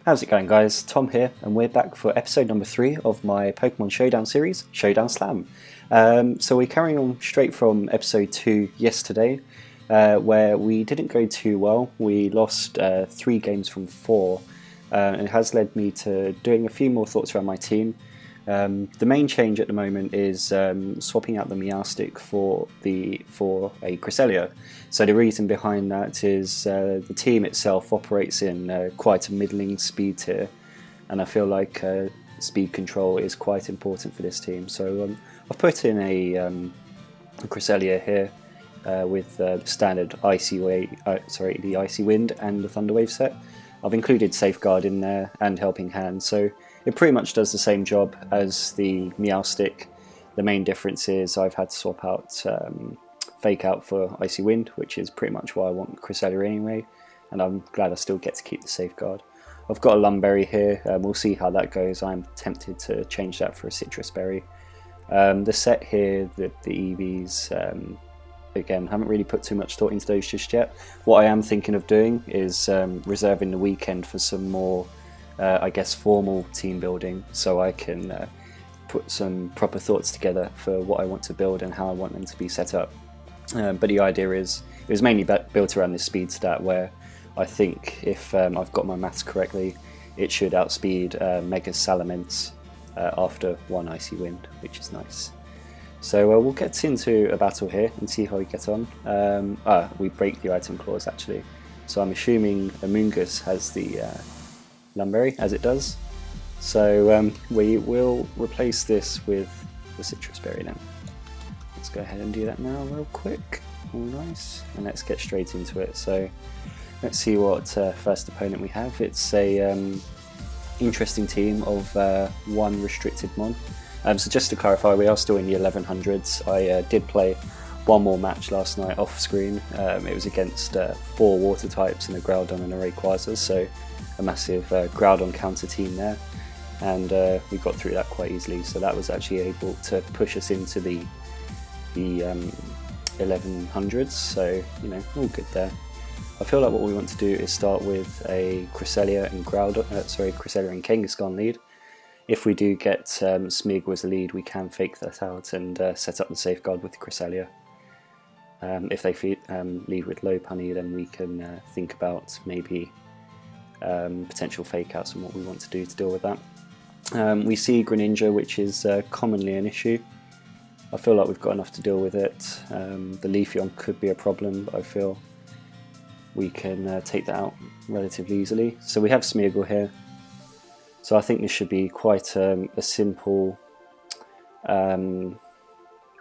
How's it going, guys? Tom here, and we're back for episode number 3 of my Pokemon Showdown series, Showdown Slam. So we're carrying on straight from episode 2 yesterday, where we didn't go too well. We lost 3 games from 4, and it has led me to doing a few more thoughts around my team. The main change at the moment is swapping out the Meowstic for a Cresselia. So the reason behind that is the team itself operates in quite a middling speed tier, and I feel like speed control is quite important for this team. So I've put in a Cresselia here with the standard the Icy Wind and the Thunder Wave set. I've included Safeguard in there and Helping Hand, so it pretty much does the same job as the Meowstic. The main difference is I've had to swap out Fake Out for Icy Wind, which is pretty much why I want Cresselia anyway, and I'm glad I still get to keep the Safeguard. I've got a Lumberry here, we'll see how that goes. I'm tempted to change that for a Citrus Berry. The set here, the EVs, again, haven't really put too much thought into those just yet. What I am thinking of doing is reserving the weekend for some more I guess formal team building, so I can put some proper thoughts together for what I want to build and how I want them to be set up. But the idea is, it was mainly built around this speed stat, where I think if I've got my maths correctly, it should outspeed Mega Salamence after 1 Icy Wind, which is nice. So we'll get into a battle here and see how we get on. We break the item clause actually, so I'm assuming Amoonguss has the Lumberry, as it does. So we will replace this with the Citrus Berry then. Let's go ahead and do that now real quick. All nice. And let's get straight into it. So let's see what first opponent we have. It's a interesting team of 1 restricted mon. So just to clarify, we are still in the 1100s. I did play one more match last night off screen. It was against 4 water types and a Groudon and a Rayquaza, so a massive Groudon counter team there, and we got through that quite easily. So that was actually able to push us into the 1100s. So all good there. I feel like what we want to do is start with a Cresselia and Cresselia and Kangaskhan lead. If we do get Smeargle as a lead, we can fake that out and set up the Safeguard with the Cresselia. If they lead with Lopunny, then we can think about maybe potential fake outs and what we want to do to deal with that. We see Greninja, which is commonly an issue. I feel like we've got enough to deal with it. The Leafeon could be a problem, but I feel we can take that out relatively easily. So we have Smeargle here. So I think this should be quite a simple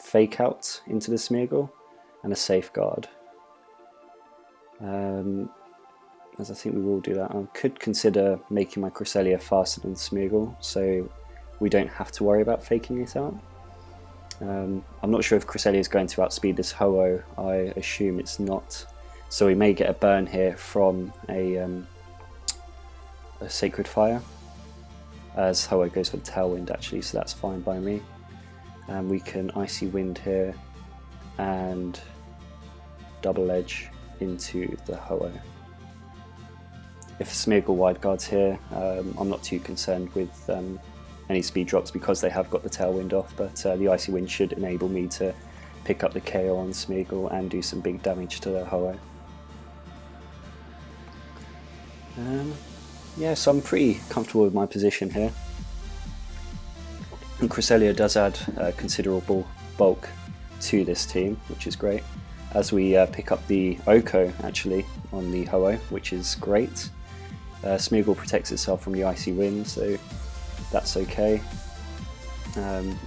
fake out into the Smeargle and a Safeguard. As I think we will do that. I could consider making my Cresselia faster than Smeargle, so we don't have to worry about faking it out. I'm not sure if Cresselia is going to outspeed this Ho-Oh. I assume it's not. So we may get a burn here from a Sacred Fire, as Ho-Oh goes for the Tailwind actually, so that's fine by me. And we can Icy Wind here and Double Edge into the Ho-Oh. If Smeargle wide guards here, I'm not too concerned with any speed drops because they have got the Tailwind off, but the Icy Wind should enable me to pick up the KO on Smeargle and do some big damage to the Ho-Oh. Yeah, so I'm pretty comfortable with my position here. And Cresselia does add considerable bulk to this team, which is great, as we pick up the Oko actually on the Ho-Oh, which is great. Smeargle protects itself from the Icy Wind, so that's okay.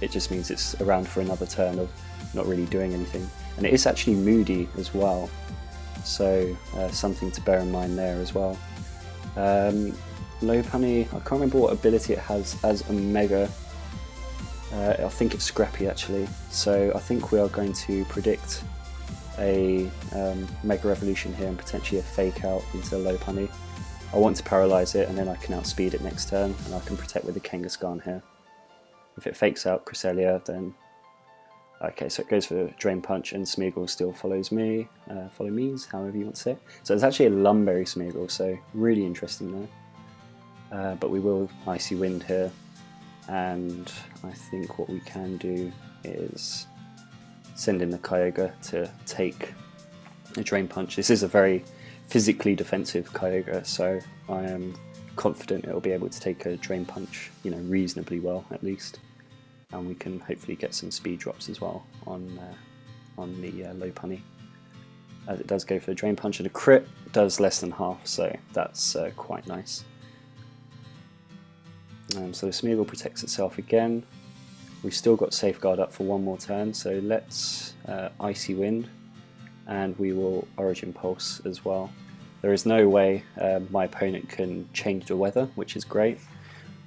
It just means it's around for another turn of not really doing anything. And it is actually moody as well, so something to bear in mind there as well. Lopunny, I can't remember what ability it has as a Mega. I think it's Scrappy actually, so I think we are going to predict a Mega Evolution here and potentially a fake out into Lopunny. I want to paralyse it and then I can outspeed it next turn, and I can protect with the Kangaskhan here. If it fakes out Cresselia, then okay, so it goes for Drain Punch and Smeargle still follows me, however you want to say it. So it's actually a Lumberry Smeargle, so really interesting there. but we will Icy Wind here, and I think what we can do is send in the Kyogre to take a Drain Punch. This is a very physically defensive Kyogre, so I am confident it will be able to take a Drain Punch, you know, reasonably well at least, and we can hopefully get some speed drops as well on the Lopunny, as it does go for the Drain Punch, and a crit does less than half, so that's quite nice. So the Smeargle protects itself again. We've still got Safeguard up for one more turn, so let's Icy Wind, and we will Origin Pulse as well. There is no way my opponent can change the weather, which is great.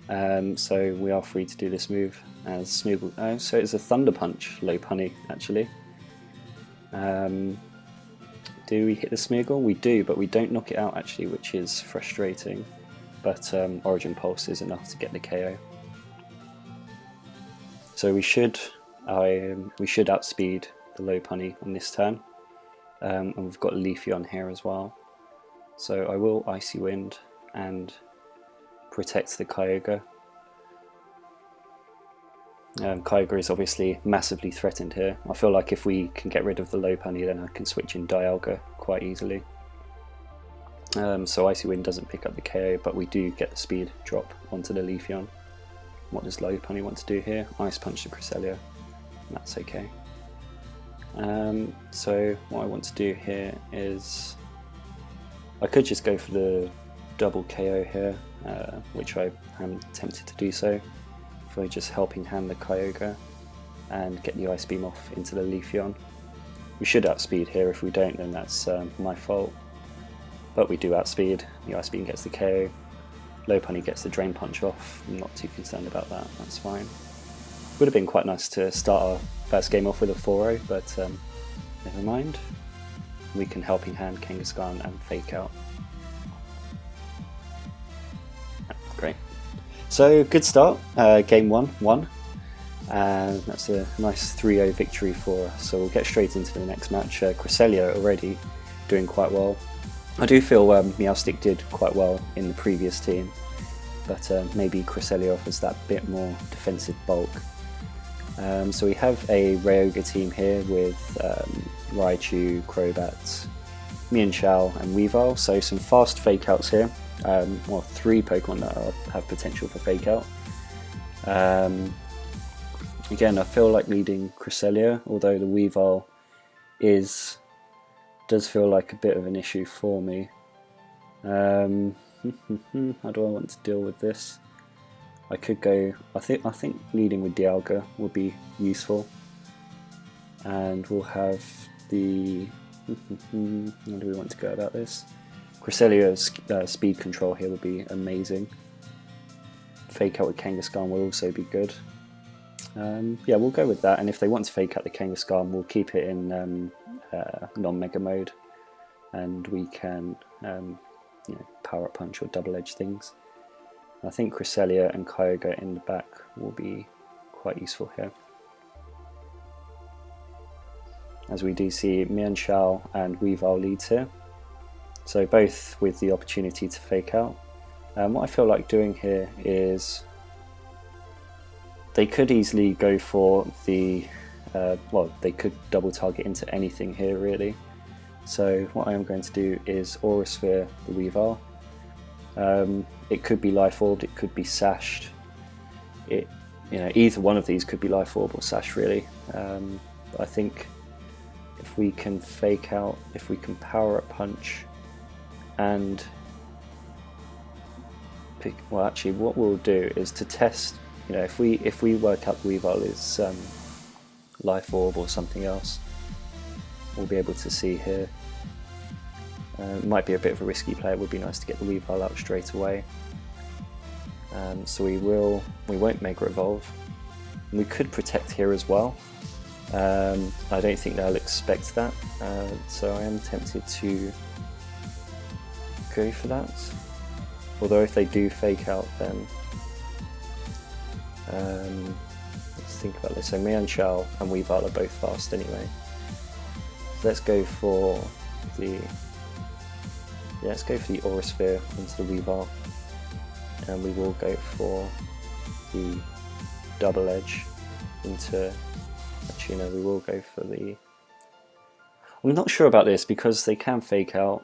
So we are free to do this move as Smeargle. So it's a Thunder Punch Lopunny actually. Do we hit the Smeargle? We do, but we don't knock it out actually, which is frustrating. But Origin Pulse is enough to get the KO. So we should outspeed the Lopunny on this turn, and we've got Leafeon here as well. So I will Icy Wind and protect the Kyogre. Kyogre is obviously massively threatened here. I feel like if we can get rid of the Lopunny, then I can switch in Dialga quite easily. So Icy Wind doesn't pick up the KO, but we do get the speed drop onto the Leafeon. What does Lopunny want to do here? Ice Punch the Cresselia. That's okay. So what I want to do here is I could just go for the double KO here, which I am tempted to do so, for just helping hand the Kyogre and get the Ice Beam off into the Leafeon. We should outspeed here. If we don't, then that's my fault. But we do outspeed. The Ice Beam gets the KO. Lopunny gets the Drain Punch off. I'm not too concerned about that. That's fine. Would have been quite nice to start our first game off with a 4-0, but never mind. We can Helping Hand Kangaskhan and Fake Out. Great. So good start. Game 1 won. And that's a nice 3-0 victory for us. So we'll get straight into the next match. Cresselia already doing quite well. I do feel Meowstic did quite well in the previous team, but maybe Cresselia offers that bit more defensive bulk. So we have a Ryoga team here with Raichu, Crobat, Mienshao and Weavile, so some fast fake outs here. Well, 3 Pokemon that have potential for fake out. Again, I feel like leading Cresselia, although the Weavile does feel like a bit of an issue for me. How do I want to deal with this? I could go. I think leading with Dialga would be useful, and we'll have the. How do we want to go about this? Cresselia's speed control here would be amazing. Fake out with Kangaskhan will also be good. Yeah, we'll go with that, and if they want to fake out the Kangaskhan, we'll keep it in non-mega mode, and we can you know, power up punch or double edge things. I think Cresselia and Kyogre in the back will be quite useful here, as we do see Mienshao and Weavile leads here, so both with the opportunity to fake out. What I feel like doing here is they could easily go for the well, they could double target into anything here really. So what I am going to do is Aura Sphere the Weavile. It could be Life Orb, it could be Sashed. You know, either one of these could be Life Orb or Sash really. But I think if we can fake out, if we can power up punch, and pick. Well, actually, what we'll do is to test. You know, if we work out the Weavile is Life Orb or something else, we'll be able to see here. It might be a bit of a risky play. It would be nice to get the Weavile out straight away. So we won't Mega Evolve. And we could protect here as well. I don't think they'll expect that, so I am tempted to go for that. Although if they do fake out, then let's think about this. So Mienshao and Weavile are both fast anyway. So let's go for the Aura Sphere into the Weavile, and we will go for the double edge into, actually no, we will go for the, I'm not sure about this because they can fake out,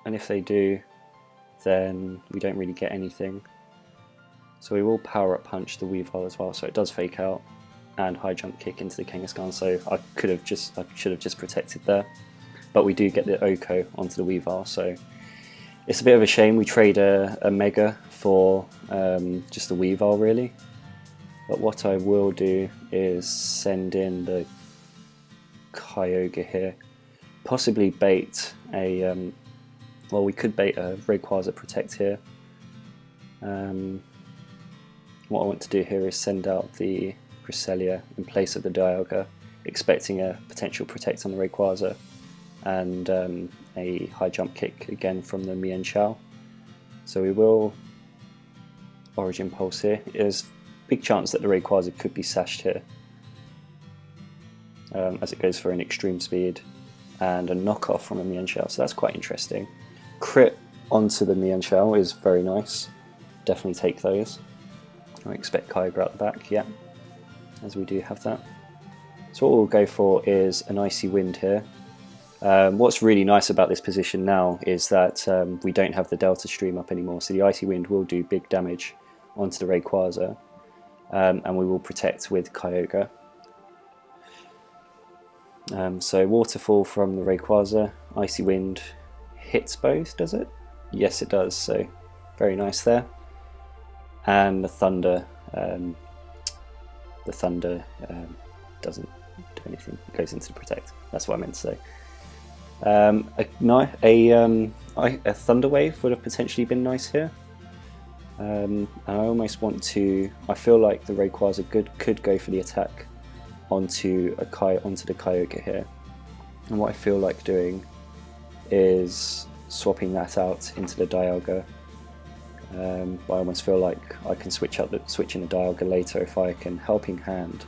and if they do then we don't really get anything. So we will power up punch the Weavile as well, so it does fake out, and high jump kick into the Kangaskhan, so I should have just protected there. But we do get the Oko onto the Weavile, so it's a bit of a shame we trade a Mega for just the Weavile really. But what I will do is send in the Kyogre here, possibly bait a, well, we could bait a Rayquaza Protect here. What I want to do here is send out the Cresselia in place of the Dialga, expecting a potential Protect on the Rayquaza, and a high jump kick again from the Mienshao. So we will Origin Pulse here. There's a big chance that the Rayquaza could be sashed here, as it goes for an extreme speed and a knockoff from a Mienshao, so that's quite interesting. Crit onto the Mienshao is very nice, definitely take those. I expect Kyogre out the back, yeah, as we do have that. So what we'll go for is an Icy Wind here. What's really nice about this position now is that we don't have the Delta Stream up anymore, so the Icy Wind will do big damage onto the Rayquaza, and we will protect with Kyogre. So Waterfall from the Rayquaza, Icy Wind hits both, does it? Yes it does, so very nice there. And the Thunder doesn't do anything, it goes into the Protect, that's what I meant to say. A Thunder Wave would have potentially been nice here. And I almost want to, I feel like the Rayquaza could go for the attack onto the Kyogre here. And what I feel like doing is swapping that out into the Dialga. But I almost feel like I can switch in the Dialga later if I can Helping Hand.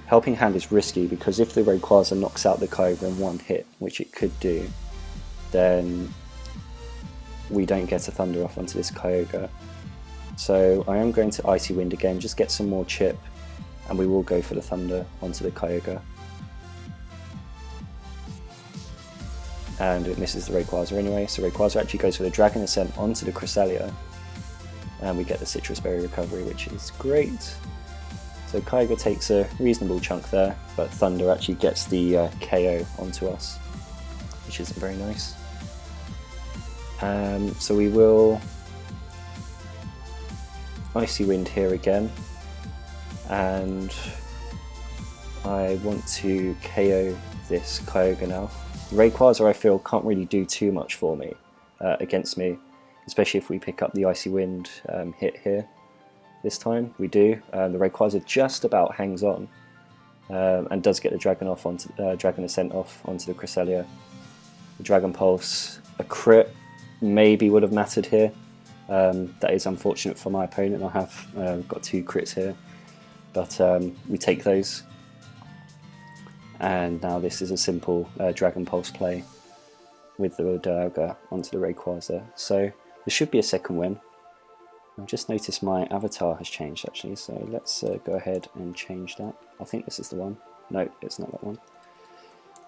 Helping Hand is risky because if the Rayquaza knocks out the Kyogre in one hit, which it could do, then we don't get a Thunder off onto this Kyogre. So I am going to Icy Wind again, just get some more chip, and we will go for the Thunder onto the Kyogre. And it misses the Rayquaza anyway, so Rayquaza actually goes for the Dragon Ascent onto the Cresselia, and we get the Citrus Berry recovery, which is great. So Kyogre takes a reasonable chunk there, but Thunder actually gets the KO onto us, which isn't very nice. So we will Icy Wind here again, and I want to KO this Kyogre now. Rayquaza I feel can't really do too much for me, against me, especially if we pick up the Icy Wind hit here. This time we do. The Rayquaza just about hangs on, and does get the Dragon Ascent off onto the Cresselia. The Dragon Pulse, a crit maybe would have mattered here. That is unfortunate for my opponent. I have got 2 crits here, but we take those. And now this is a simple Dragon Pulse play with the Dialga onto the Rayquaza. So there should be a second win. I've just noticed my avatar has changed actually, so let's go ahead and change that. I think this is the one. No, it's not that one.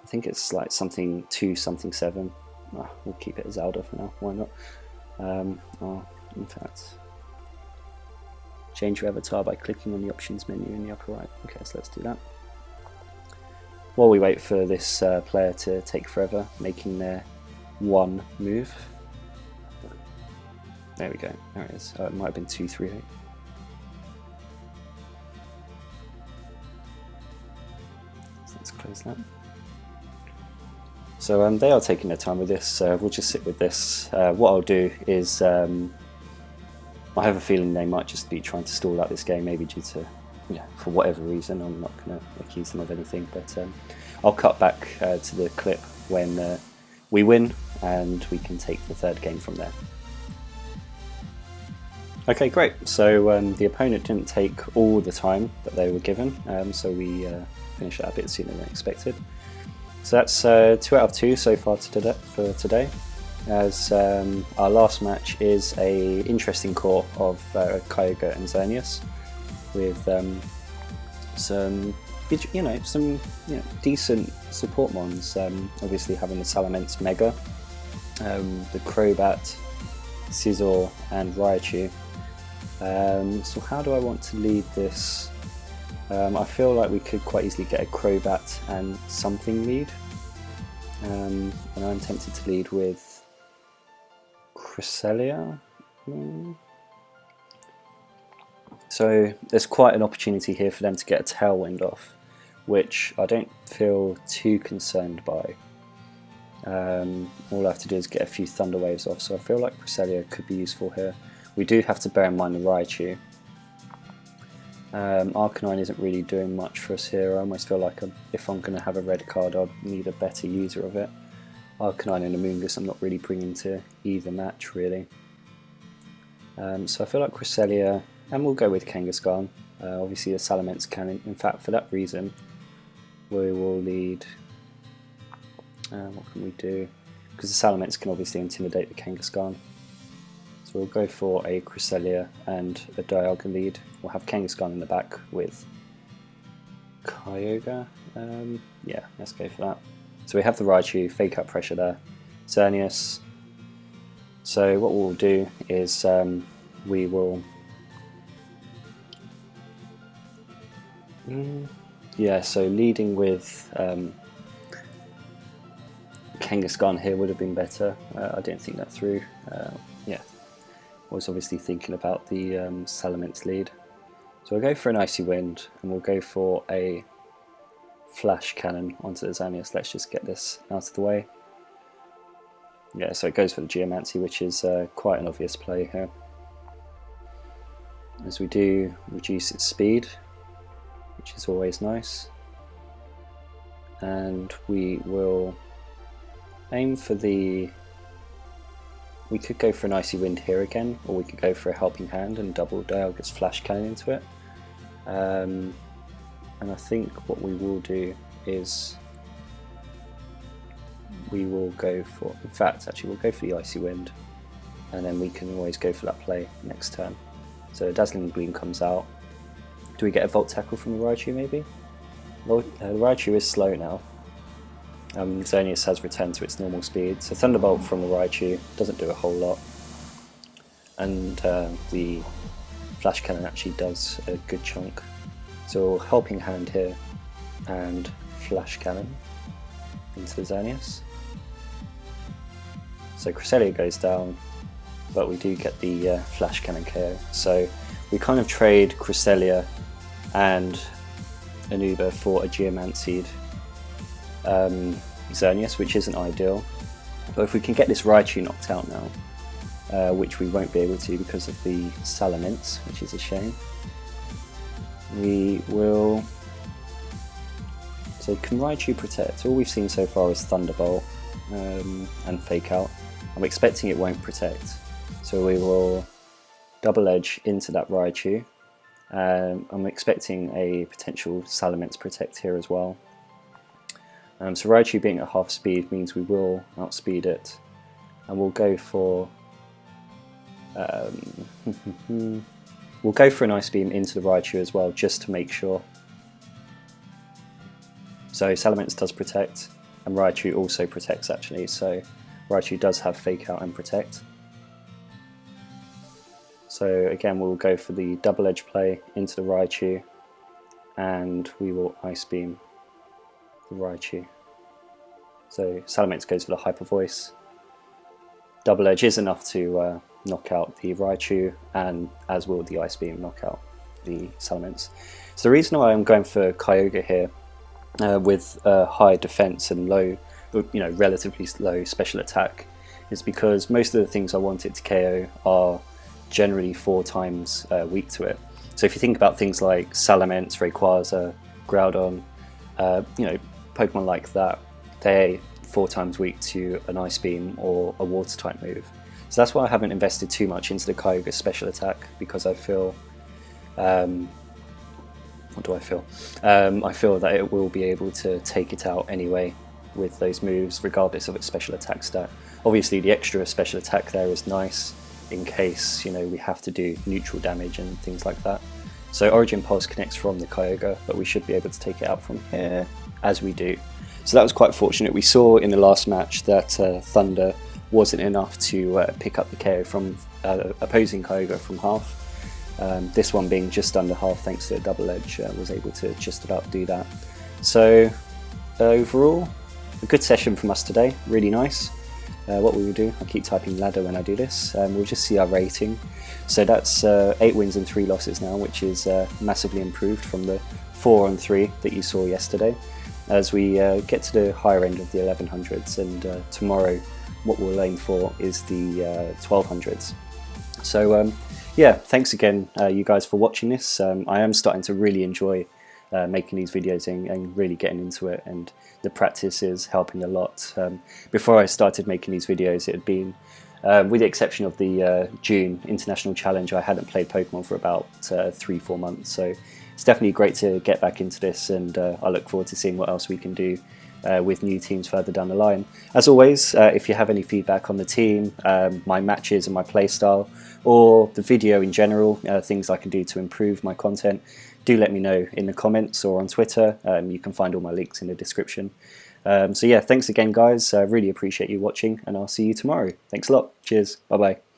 I think it's like something 2-something-7. We'll keep it as Zelda for now, why not? In fact, change your avatar by clicking on the options menu in the upper right. Okay, so let's do that. While we wait for this player to take forever, making their one move. There we go, there it is. It might have been 2-3-8. So let's close that. So they are taking their time with this, we'll just sit with this. What I'll do is, I have a feeling they might just be trying to stall out this game, maybe due to, for whatever reason. I'm not going to accuse them of anything, but I'll cut back to the clip when we win, and we can take the third game from there. Okay, great. So the opponent didn't take all the time that they were given, so we finished that a bit sooner than expected. So that's 2 out of 2 so far for today. as our last match is a interesting core of Kyogre and Xerneas with some decent support mons. Obviously having the Salamence Mega, the Crobat, Scizor and Raichu. So how do I want to lead this? I feel like we could quite easily get a Crobat and something lead, and I'm tempted to lead with Cresselia. So there's quite an opportunity here for them to get a Tailwind off, which I don't feel too concerned by. All I have to do is get a few Thunder Waves off, so I feel like Cresselia could be useful here. We do have to bear in mind the Raichu. Arcanine isn't really doing much for us here. I almost feel like if I'm going to have a red card, I'd need a better user of it. Arcanine and Amoonguss I'm not really bringing to either match really. So I feel like Cresselia, and we'll go with Kangaskhan. Obviously the Salamence can, in fact for that reason, we will lead... what can we do? Because the Salamence can obviously intimidate the Kangaskhan. So we'll go for a Cresselia and a Dialga lead. We'll have Kangaskhan in the back with Kyogre. Yeah, let's go for that. So we have the Raichu, fake out pressure there. Xerneas. So what we'll do is we will... yeah, so leading with Kangaskhan here would have been better. I didn't think that through. Yeah. I was obviously thinking about the Salamence lead. So we'll go for an Icy Wind and we'll go for a Flash Cannon onto the Xerneas. Let's just get this out of the way. Yeah, so it goes for the Geomancy, which is quite an obvious play here. As we do reduce its speed, which is always nice. And we will aim for the... We could go for an Icy Wind here again, or we could go for a Helping Hand and double Dialga's Flash Cannon into it. And I think what we will do is we will go for, in fact actually we'll go for the Icy Wind, and then we can always go for that play next turn. So Dazzling Gleam comes out. Do we get a Volt Tackle from the Raichu maybe? Well, the Raichu is slow now. Xerneas has returned to its normal speed, so Thunderbolt from the Raichu doesn't do a whole lot, and the Flash Cannon actually does a good chunk. So Helping Hand here and Flash Cannon into the Xerneas. So Cresselia goes down, but we do get the Flash Cannon KO. So we kind of trade Cresselia and Anuba for a Geomancy Xerneas, which isn't ideal. But if we can get this Raichu knocked out now, which we won't be able to because of the Salamence, which is a shame, we will... So can Raichu protect? All we've seen so far is Thunderbolt and Fake Out. I'm expecting it won't protect, so we will Double Edge into that Raichu. I'm expecting a potential Salamence protect here as well. So Raichu being at half speed means we will outspeed it, and we'll go for we'll go for an Ice Beam into the Raichu as well, just to make sure. So Salamence does protect, and Raichu also protects actually, so Raichu does have Fake Out and Protect. So again we'll go for the Double Edge play into the Raichu, and we will Ice Beam the Raichu. So Salamence goes for the Hyper Voice. Double Edge is enough to knock out the Raichu, and as will the Ice Beam knock out the Salamence. So the reason why I'm going for Kyogre here, with high defense and low, relatively low special attack, is because most of the things I want it to KO are generally 4 times weak to it. So if you think about things like Salamence, Rayquaza, Groudon, Pokemon like that, they're 4 times weak to an Ice Beam or a Water type move. So that's why I haven't invested too much into the Kyogre special attack, because I feel, what do I feel? I feel that it will be able to take it out anyway with those moves, regardless of its special attack stat. Obviously the extra special attack there is nice in case, you know, we have to do neutral damage and things like that. So Origin Pulse connects from the Kyogre, but we should be able to take it out from here, as we do. So that was quite fortunate. We saw in the last match that Thunder wasn't enough to pick up the KO from opposing Kyogre from half. This one being just under half thanks to a double edge, was able to just about do that. So overall, a good session from us today, really nice. What we will do, I keep typing ladder when I do this, we'll just see our rating. So that's 8 wins and 3 losses now, which is massively improved from the 4 and 3 that you saw yesterday. As we get to the higher end of the 1100s, and tomorrow what we'll aim for is the 1200s. So yeah, thanks again you guys for watching this. I am starting to really enjoy making these videos and really getting into it, and the practice is helping a lot. Before I started making these videos, it had been, with the exception of the June International Challenge, I hadn't played Pokemon for about 3-4 months, so it's definitely great to get back into this, and I look forward to seeing what else we can do with new teams further down the line. As always, if you have any feedback on the team, my matches and my playstyle, or the video in general, things I can do to improve my content, do let me know in the comments or on Twitter. You can find all my links in the description. So yeah, thanks again guys, really appreciate you watching, and I'll see you tomorrow. Thanks a lot, cheers, bye bye.